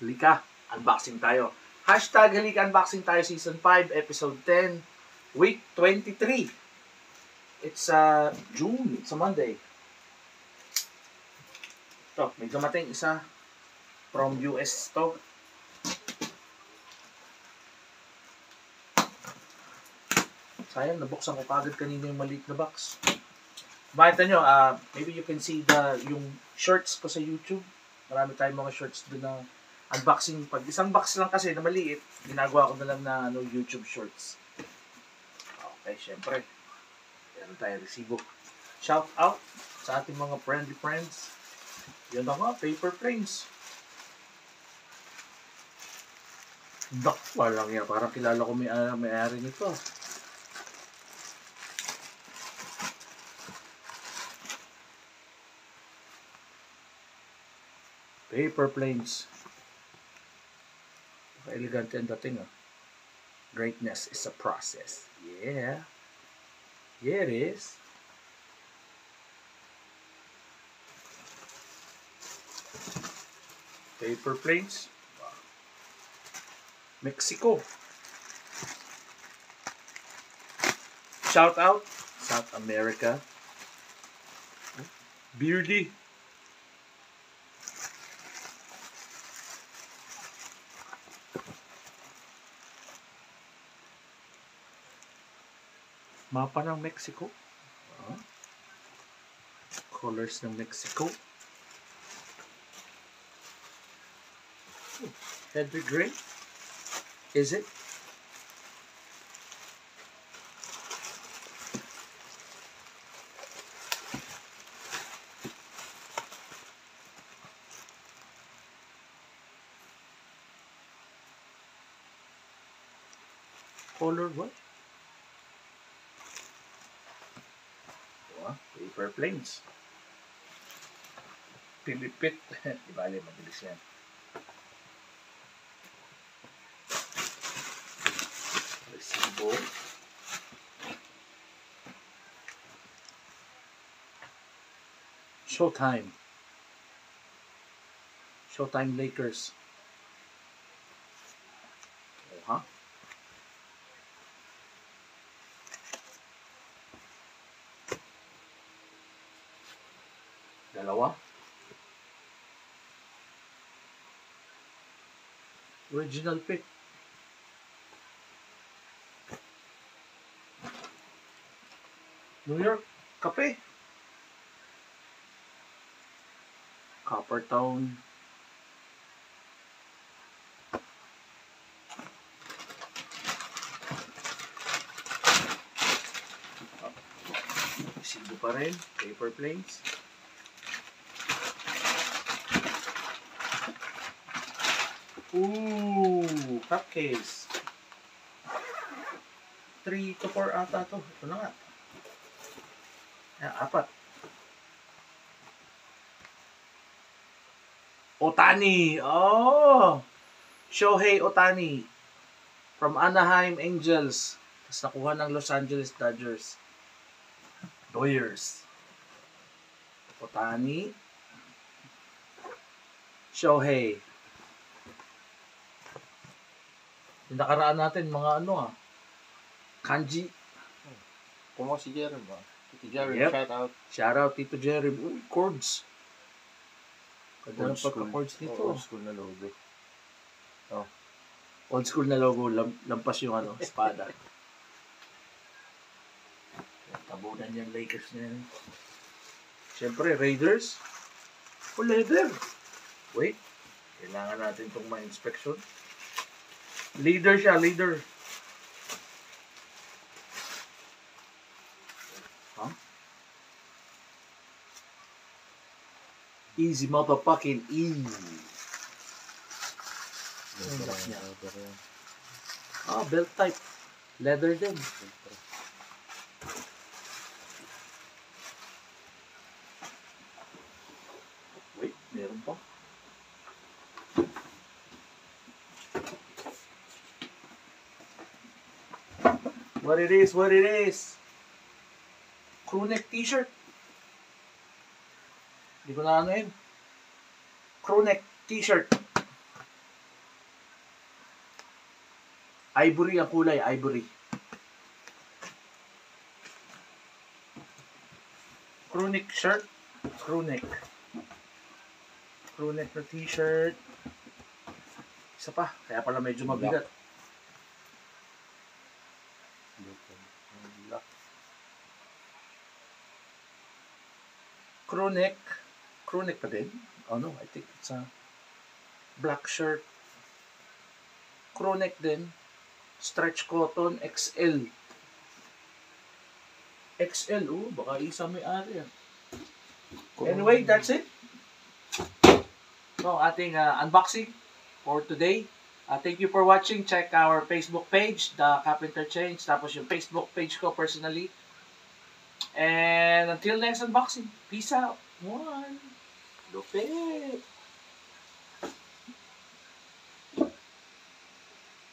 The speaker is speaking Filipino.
Halika, unboxing tayo. Hashtag Halika Unboxing tayo Season 5, Episode 10, Week 23. It's June. It's a Monday. Ito, may dumating isa from US to. Sayang, nabuksan ko kagad kanina yung maliit na box. Makita nyo, maybe you can see yung shorts ko sa YouTube. Marami tayong mga shorts doon na unboxing. Pag isang box lang kasi na maliit, ginagawa ko na lang na YouTube shorts. Okay, syempre. Meron tayong resibo. Shout out sa ating mga friendly friends. Yun na nga, paper frames. Walang yan. Parang kilala ko may-ari nito. Paper planes. Elegante ang dating, Greatness is a process. Yeah. Yeah, it is. Paper planes. Mexico. Shout out South America. Beardy. Mapa ng Mexico. Colors ng Mexico. Henry Gray. Is it? Color what? Paper planes. Pilipit. Di bali, mabilis yan. Resibo. Showtime. Showtime Lakers. Dalawa. Original pick. New York, kape. Copper Town. Resibo pa rin. Paper planes. Ooh, cupcakes. 3 to 4 ata to. Ito na nga. 4. Ohtani. Oh! Shohei Ohtani. From Anaheim Angels. Tapos nakuha ng Los Angeles Dodgers. Ohtani. Shohei. Yung nakaraan natin, mga kanji. Kung si Jerem ba? Tito Jerem, Yep. shout out. Shout out, Tito Jerry. Uy, chords. Ganda ng pagka-chords nito. Old school na logo. Old school na logo, lampas yung espada. Tabunan yung Lakers na yan. Siyempre, Raiders. Leather. Wait, kailangan natin itong ma-inspection. Leader siya, leader. Easy motherfucking easy. Belt type. Leather din. Wait, meron pa. What it is. Crewneck t-shirt. Hindi ko na yun. Crewneck t-shirt. Ivory ang kulay, ivory. Crewneck shirt. Crewneck. Crewneck na t-shirt. Isa pa, kaya pala medyo mabigat. Black. Crewneck. Crewneck pa din? Oh no, I think it's a black shirt. Crewneck din. Stretch cotton XL. XL, baka isa may ari yan. Anyway, that's it. So, ating unboxing for today. Thank you for watching. Check our Facebook page, The Carpenter Change. Tapos yung Facebook page ko personally. And until next unboxing, peace out. One. Lupit.